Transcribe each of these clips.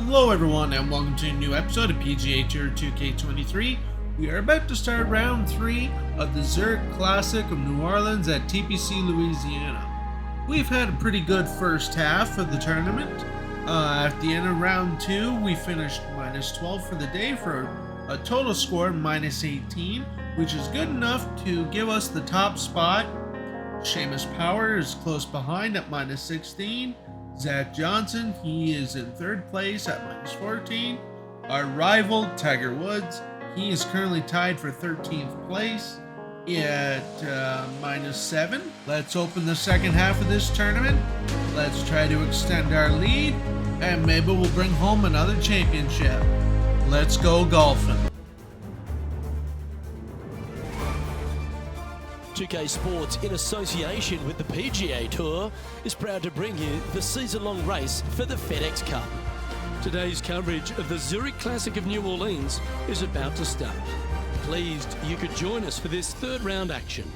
Hello everyone and welcome to a new episode of PGA Tour 2K23. We are about to start round 3 of the Zurich Classic of New Orleans at Tpc Louisiana. We've had a pretty good first half of the tournament. At the end of round 2 we finished minus 12 for the day for a total score minus 18, which is good enough to give us the top spot. Seamus Power is close behind at minus 16. Zach Johnson, he is in third place at minus 14. Our rival, Tiger Woods, he is currently tied for 13th place at minus 7. Let's open the second half of this tournament. Let's try to extend our lead, and maybe we'll bring home another championship. Let's go golfing. 2K Sports, in association with the PGA Tour, is proud to bring you the season-long race for the FedEx Cup. Today's coverage of the Zurich Classic of New Orleans is about to start. Pleased you could join us for this third round action.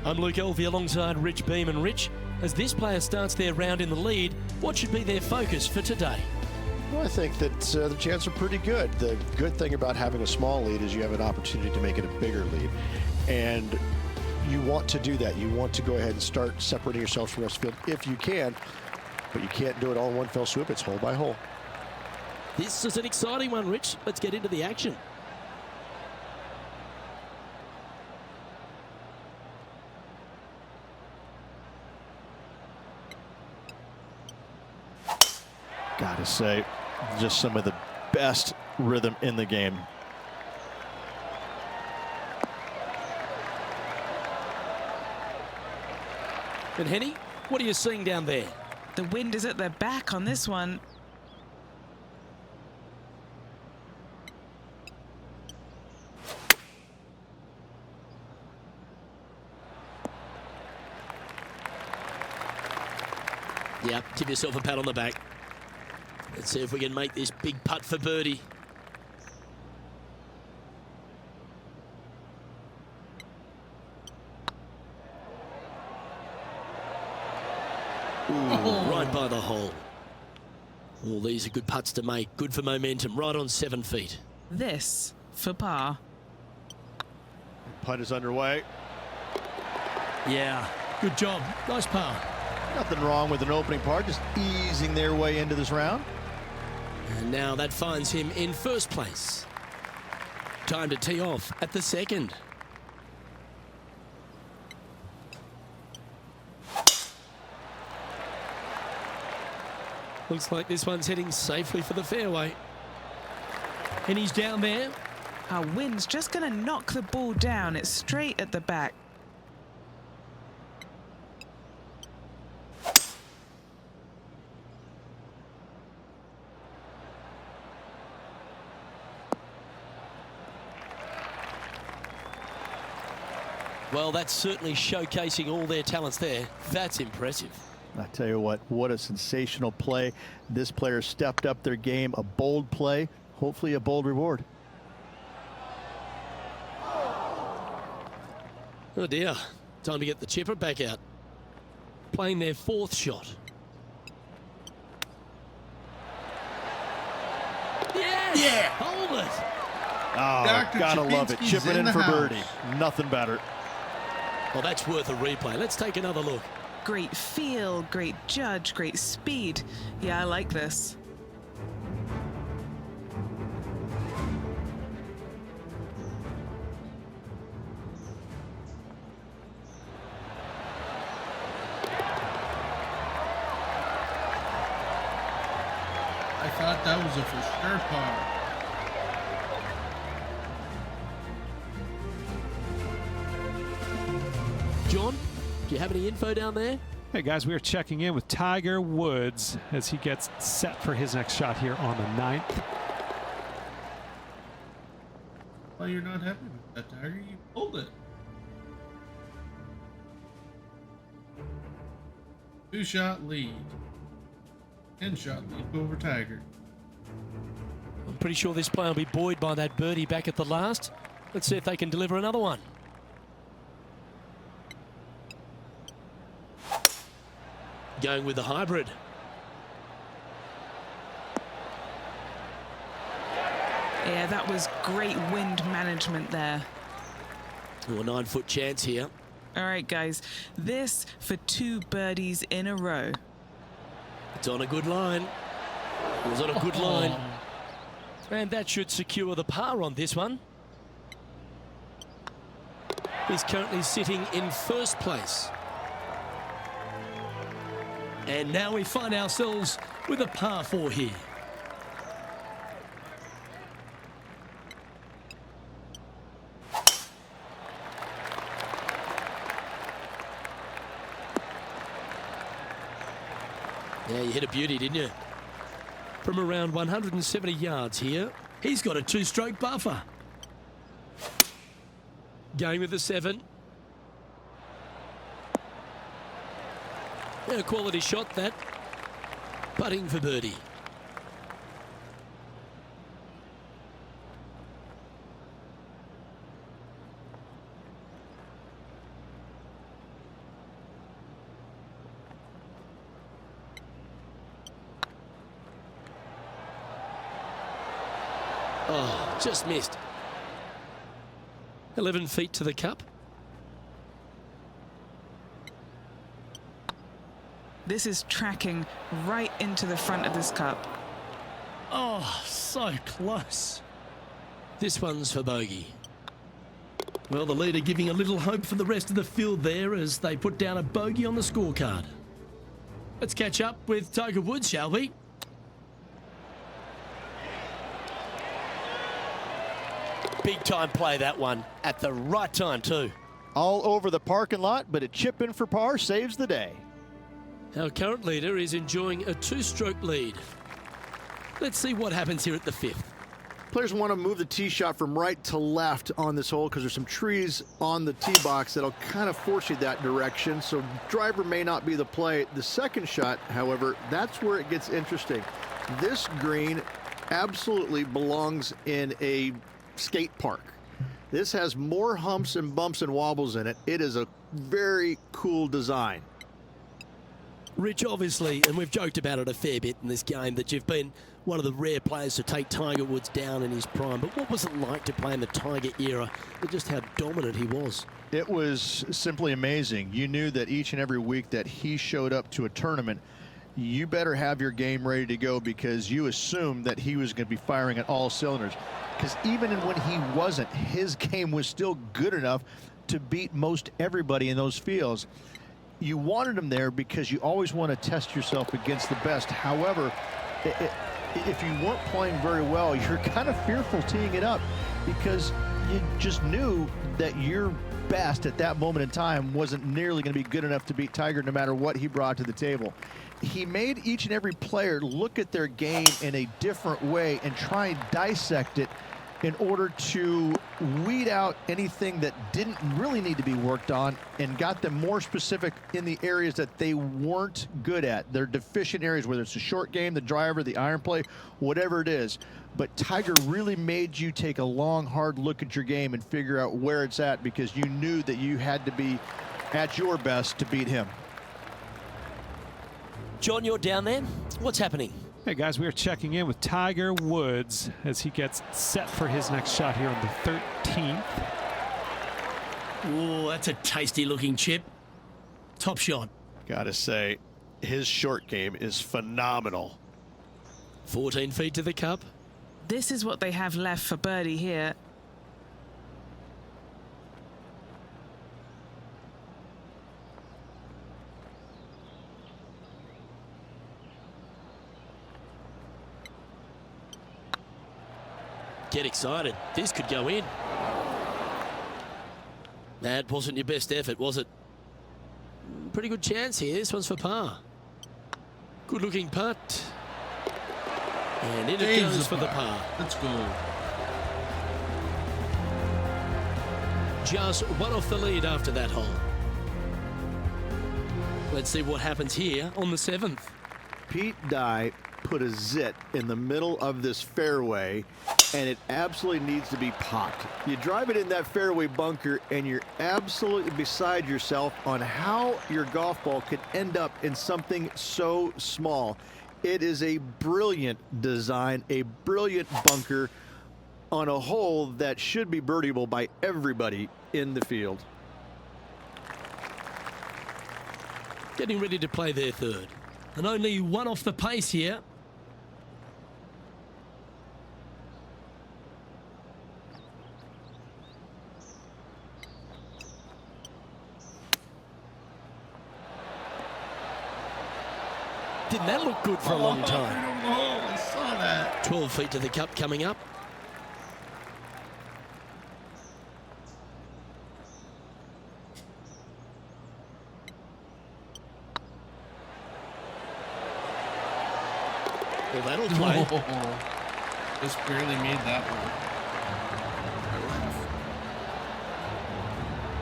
I'm Luke Elvey alongside Rich Beam. And Rich, as this player starts their round in the lead, what should be their focus for today? Well, I think that the chances are pretty good. The good thing about having a small lead is you have an opportunity to make it a bigger lead. And you want to do that. You want to go ahead and start separating yourself from the rest of the field if you can, but you can't do it all in one fell swoop. It's hole by hole. This is an exciting one, Rich. Let's get into the action. Gotta say, just some of the best rhythm in the game. And Henny, what are you seeing down there? The wind is at their back on this one. Yep, give yourself a pat on the back. Let's see if we can make this big putt for birdie. Ooh, right by the hole. All these are good putts to make. Good for momentum. Right on 7 feet. This for par. Putt is underway. Yeah, good job. Nice par. Nothing wrong with an opening par, just easing their way into this round. And now that finds him in first place. Time to tee off at the second. Looks like this one's heading safely for the fairway. And he's down there. Our wind's just going to knock the ball down. It's straight at the back. Well, that's certainly showcasing all their talents there. That's impressive. I tell you what a sensational play. This player stepped up their game, a bold play, hopefully a bold reward. Oh dear, time to get the chipper back out. Playing their fourth shot. Yes! Yeah! Hold it! Oh, Dr. gotta love it. Chapinski's Chipping in the for house. birdie. Nothing better. Well, that's worth a replay. Let's take another look. Great feel, great judge, great speed. Yeah, I like this. I thought that was a for sure par. John, do you have any info down there? Hey guys, we are checking in with Tiger Woods as he gets set for his next shot here on the 9th. Well, you're not happy with that, Tiger. You pulled it. 2-shot lead. 10-shot lead over Tiger. I'm pretty sure this player will be buoyed by that birdie back at the last. Let's see if they can deliver another one. Going with the hybrid. that was great wind management there. Oh, a 9-foot chance here. All right, guys, this for 2 birdies in a row. It's on a good line. It was on a good line. And that should secure the par on this one. He's currently sitting in first place. And now we find ourselves with a par 4 here. Yeah, you hit a beauty, didn't you? From around 170 yards here, he's got a 2-stroke buffer. Going with the 7. Yeah, a quality shot that. Putting for birdie. Oh, just missed. 11 feet to the cup. This is tracking right into the front of this cup. Oh, so close. This one's for bogey. Well, the leader giving a little hope for the rest of the field there as they put down a bogey on the scorecard. Let's catch up with Tiger Woods, shall we? Big time play, that one. At the right time, too. All over the parking lot, but a chip in for par saves the day. Our current leader is enjoying a 2-stroke lead. Let's see what happens here at the 5th. Players want to move the tee shot from right to left on this hole because there's some trees on the tee box that'll kind of force you that direction, so driver may not be the play. The second shot, however, that's where it gets interesting. This green absolutely belongs in a skate park. This has more humps and bumps and wobbles in it. It is a very cool design. Rich, obviously, and we've joked about it a fair bit in this game, that you've been one of the rare players to take Tiger Woods down in his prime. But what was it like to play in the Tiger era and just how dominant he was? It was simply amazing. You knew that each and every week that he showed up to a tournament, you better have your game ready to go because you assumed that he was going to be firing at all cylinders. Because even when he wasn't, his game was still good enough to beat most everybody in those fields. You wanted him there because you always want to test yourself against the best. However, if you weren't playing very well, you're kind of fearful teeing it up because you just knew that your best at that moment in time wasn't nearly going to be good enough to beat Tiger no matter what he brought to the table. He made each and every player look at their game in a different way and try and dissect it in order to weed out anything that didn't really need to be worked on and got them more specific in the areas that they weren't good at. Their deficient areas, whether it's the short game, the driver, the iron play, whatever it is. But Tiger really made you take a long, hard look at your game and figure out where it's at because you knew that you had to be at your best to beat him. John, you're down there. What's happening? Hey guys, we are checking in with Tiger Woods as he gets set for his next shot here on the 13th. Oh, that's a tasty looking chip. Top shot. Gotta say, his short game is phenomenal. 14 feet to the cup. This is what they have left for birdie here. Get excited. This could go in. That wasn't your best effort, was it? Pretty good chance here. This one's for par. Good looking putt. And in it goes for the par. Let's go. Just one off the lead after that hole. Let's see what happens here on the 7th. Pete Dye put a zit in the middle of this fairway, and it absolutely needs to be popped. You drive it in that fairway bunker, and you're absolutely beside yourself on how your golf ball could end up in something so small. It is a brilliant design, a brilliant bunker. on a hole that should be birdieable by everybody in the field. Getting ready to play their third. And only one off the pace here. Didn't that look good for a long time? Oh, I saw that. 12 feet to the cup coming up. Well, that'll play. Just barely made that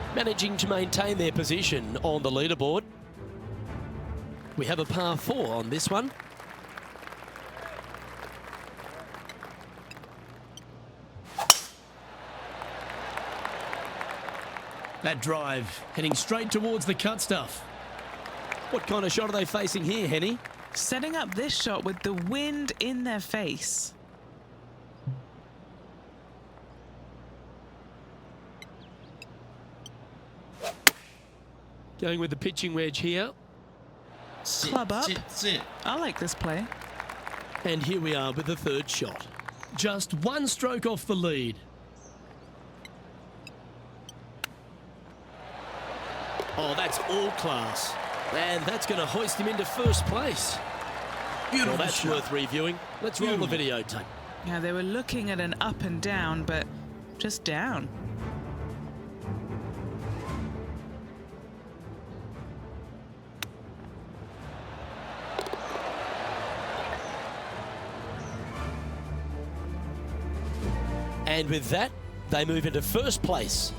one. Managing to maintain their position on the leaderboard. We have a par 4 on this one. That drive heading straight towards the cut stuff. What kind of shot are they facing here, Henny? Setting up this shot with the wind in their face. Going with the pitching wedge here. Club up. Sit. I like this play. And here we are with the third shot. Just one stroke off the lead. Oh, that's all class. And that's going to hoist him into first place. Beautiful Well, that's shot. worth reviewing. Let's roll the videotape. Yeah, they were looking at an up and down, but just down. And with that, they move into first place.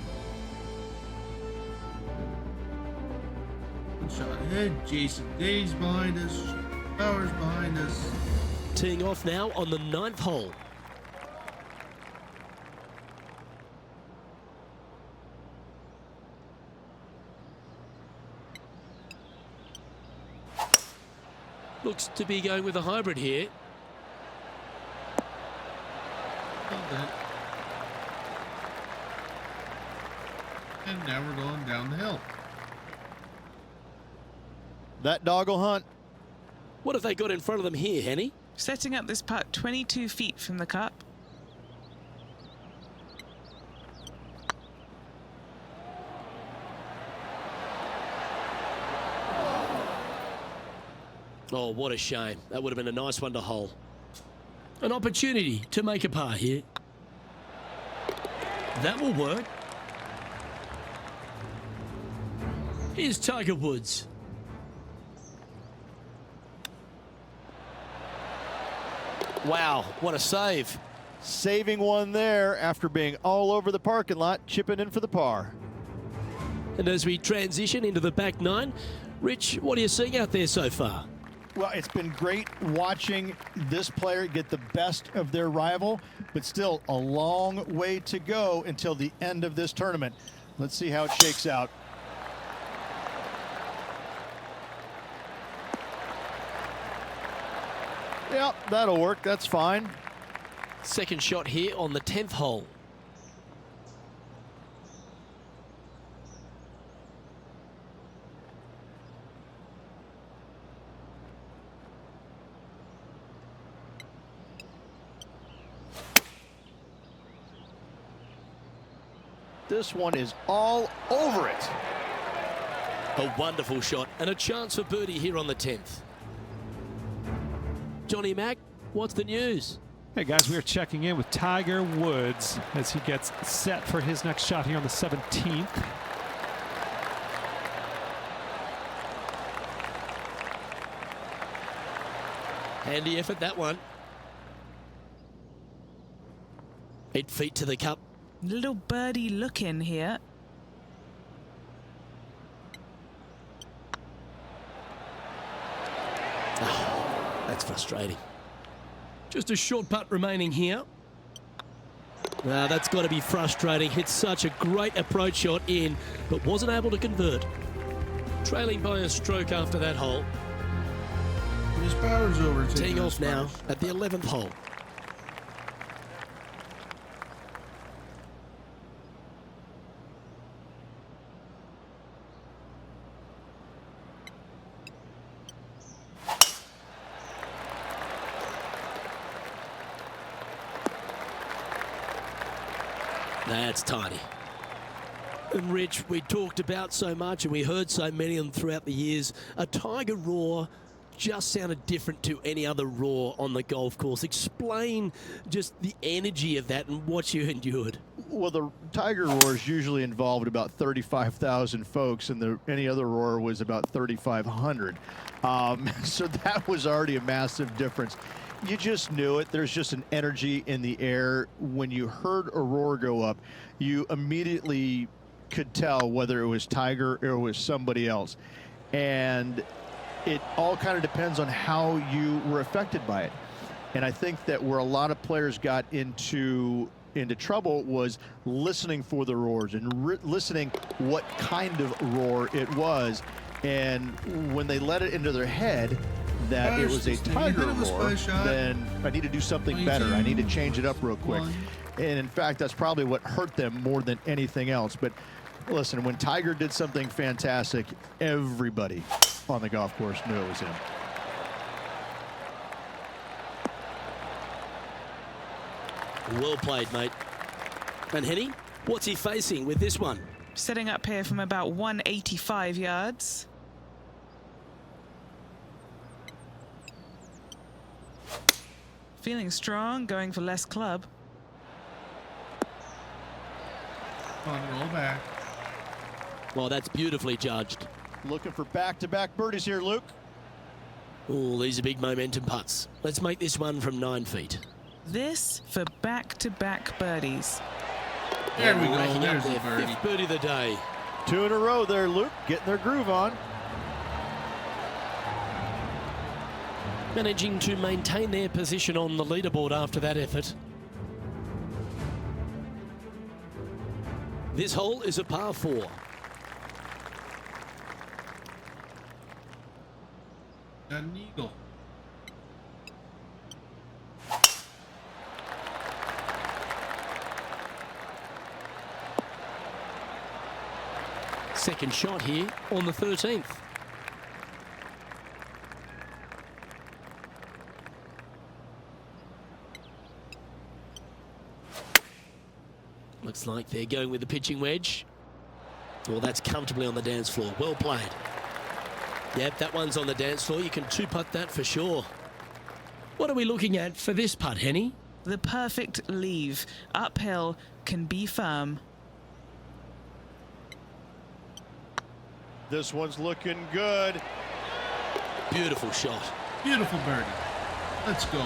Shot ahead. Jason Day's behind us. Powers behind us. Teeing off now on the 9th hole. Looks to be going with a hybrid here. Okay. And now we're going down the hill. That dog will hunt. What have they got in front of them here, Henny? Setting up this putt 22 feet from the cup. Oh, what a shame. That would have been a nice one to hole. An opportunity to make a par here. That will work. Here's Tiger Woods. Wow, what a save. Saving one there after being all over the parking lot, chipping in for the par. And as we transition into the back nine, Rich, what are you seeing out there so far? Well, it's been great watching this player get the best of their rival, but still a long way to go until the end of this tournament. Let's see how it shakes out. Yep, that'll work. That's fine. Second shot here on the 10th hole. This one is all over it. A wonderful shot and a chance for birdie here on the 10th. Johnny Mack, what's the news? Hey guys, we are checking in with Tiger Woods as he gets set for his next shot here on the 17th. Handy effort, that one. 8 feet to the cup. Little birdie look in here. That's frustrating. Just a short putt remaining here. Now that's got to be frustrating. Hit such a great approach shot in, but wasn't able to convert. Trailing by a stroke after that hole. His power's over. Teeing off now at the 11th hole. That's tiny. And Rich, we talked about so much and we heard so many of them throughout the years. A tiger roar just sounded different to any other roar on the golf course. Explain just the energy of that and what you endured. Well, the tiger roars usually involved about 35,000 folks, and any other roar was about 3,500. So that was already a massive difference. You just knew it. There's just an energy in the air. When you heard a roar go up, you immediately could tell whether it was Tiger or it was somebody else. And it all kind of depends on how you were affected by it. And I think that where a lot of players got into trouble was listening for the roars and listening what kind of roar it was. And when they let it into their head that it was a tiger roar, then I need to do something better. I need to change it up real quick. And in fact, that's probably what hurt them more than anything else. But listen, when Tiger did something fantastic, everybody on the golf course knew it was him. Well played, mate. And Henny, what's he facing with this one? Setting up here from about 185 yards. Feeling strong, going for less club. On roll back. Well, that's beautifully judged. Looking for back-to-back birdies here, Luke. Oh, these are big momentum putts. Let's make this one from 9 feet. This for back-to-back birdies. There we go. Racking up There's the their birdie. fifth birdie of the day. 2 in a row there, Luke. Getting their groove on. Managing to maintain their position on the leaderboard after that effort. This hole is a par 4. Got an eagle. Second shot here on the 13th. Looks like they're going with the pitching wedge. Well, that's comfortably on the dance floor. Well played. Yep, that one's on the dance floor. You can two-putt that for sure. What are we looking at for this putt, Henny? The perfect leave. Uphill, can be firm. This one's looking good. Beautiful shot. Beautiful birdie. Let's go.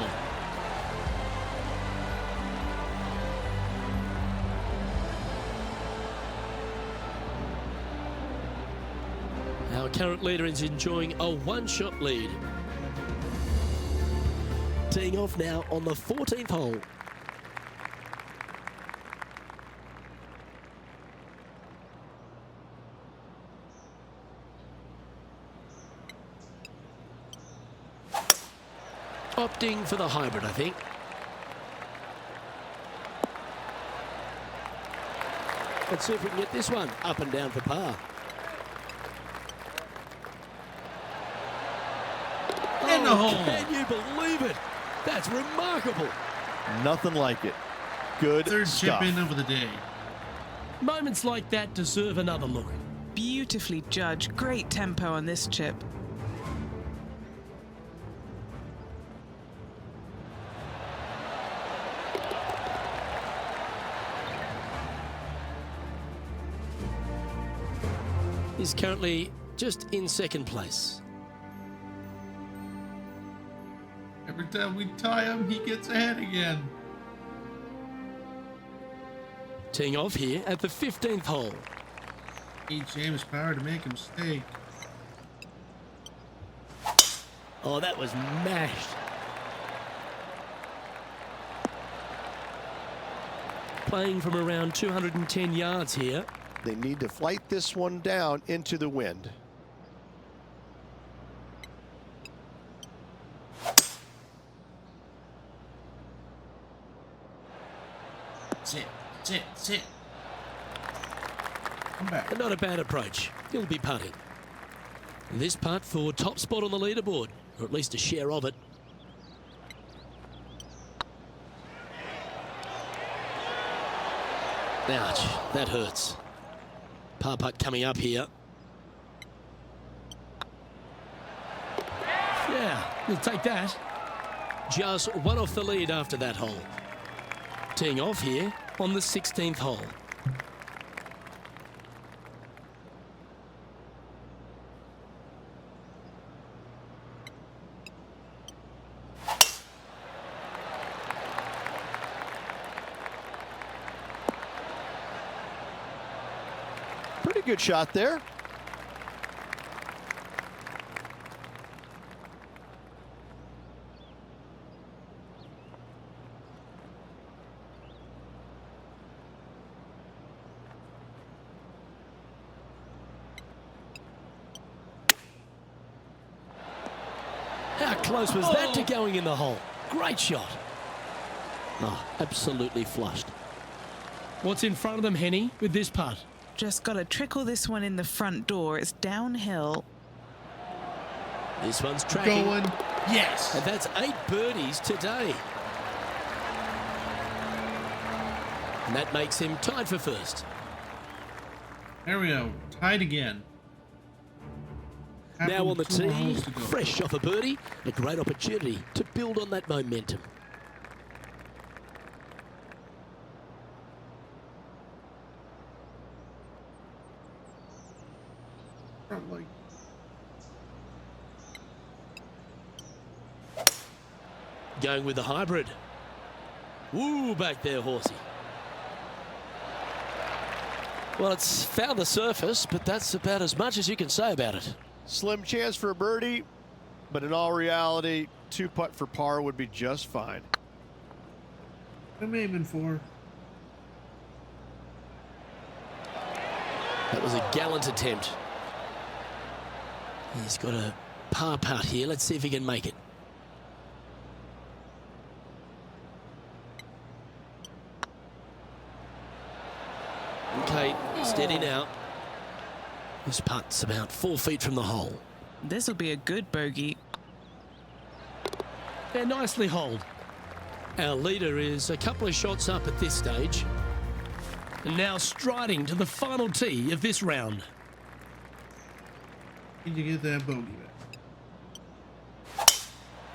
Our current leader is enjoying a one-shot lead. Teeing off now on the 14th hole. Opting for the hybrid, I think. Let's see if we can get this one up and down for par. In the hole. Can you believe it? That's remarkable. Nothing like it. Good Third stuff. chip in of the day. Moments like that deserve another look. Beautifully judged. Great tempo on this chip. He's currently just in second place. Every time we tie him, he gets ahead again. Teeing off here at the 15th hole. Need James Power to make a mistake. Oh, that was mashed. Playing from around 210 yards here. They need to flight this one down into the wind. Sit, sit, sit. Come back. And not a bad approach. He'll be putting. This putt for top spot on the leaderboard, or at least a share of it. Ouch, that hurts. Par putt coming up here. Yeah, we'll take that. Just one off the lead after that hole. Teeing off here on the 16th hole. Pretty good shot there. How close was that to going in the hole? Great shot. Oh, absolutely flushed. What's in front of them, Henny, with this putt? Just got to trickle this one in the front door. It's downhill. This one's tracking. Going. Yes. And that's 8 birdies today. And that makes him tied for first. There we go. Tied again. Now on the Two more tee, holes to go. fresh off a birdie, a great opportunity to build on that momentum. Probably. Going with the hybrid. Woo, back there, horsey. Well, it's found the surface, but that's about as much as you can say about it. Slim chance for a birdie, but in all reality, 2 putt for par would be just fine. I'm aiming for. That was a gallant attempt. He's got a par putt here. Let's see if he can make it. Okay, steady now. This putt's about 4 feet from the hole. This will be a good bogey. Yeah, nicely holed. Our leader is a couple of shots up at this stage. And now striding to the final tee of this round. Need to get that bogey back.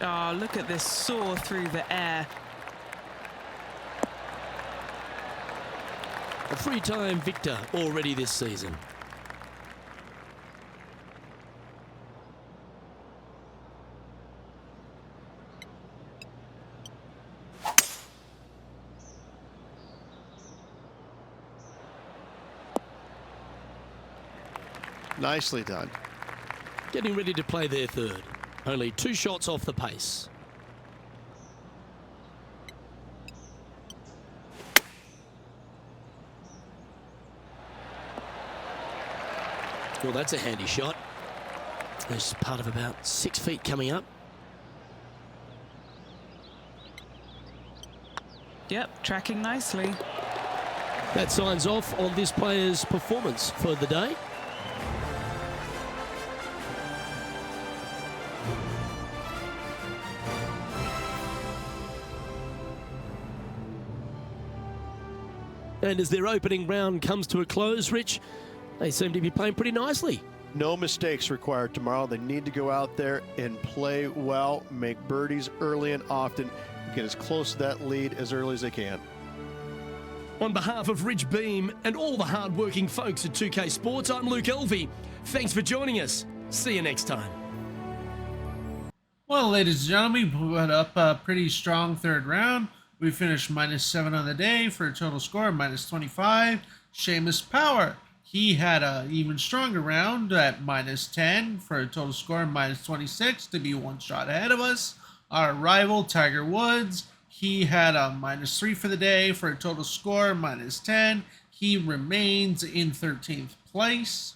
Oh, look at this soar through the air. A three-time victor already this season. Nicely done. Getting ready to play their third. Only 2 shots off the pace. Well, that's a handy shot. There's part of about 6 feet coming up. Yep, tracking nicely. That signs off on this player's performance for the day. And as their opening round comes to a close, Rich, they seem to be playing pretty nicely. No mistakes required tomorrow. They need to go out there and play well, make birdies early and often, get as close to that lead as early as they can. On behalf of Rich Beam and all the hard-working folks at 2K Sports, I'm Luke Elvey. Thanks for joining us. See you next time. Well, ladies and gentlemen, we put up a pretty strong third round. We finished -7 on the day for a total score of -25. Seamus Power, he had an even stronger round at -10 for a total score of -26 to be 1 shot ahead of us. Our rival, Tiger Woods, he had a -3 for the day for a total score of -10. He remains in 13th place.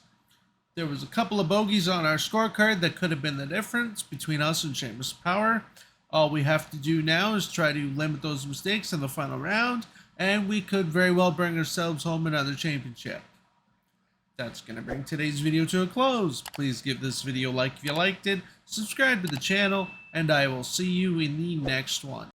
There was a couple of bogeys on our scorecard that could have been the difference between us and Seamus Power. All we have to do now is try to limit those mistakes in the final round, and we could very well bring ourselves home another championship. That's going to bring today's video to a close. Please give this video a like if you liked it, subscribe to the channel, and I will see you in the next one.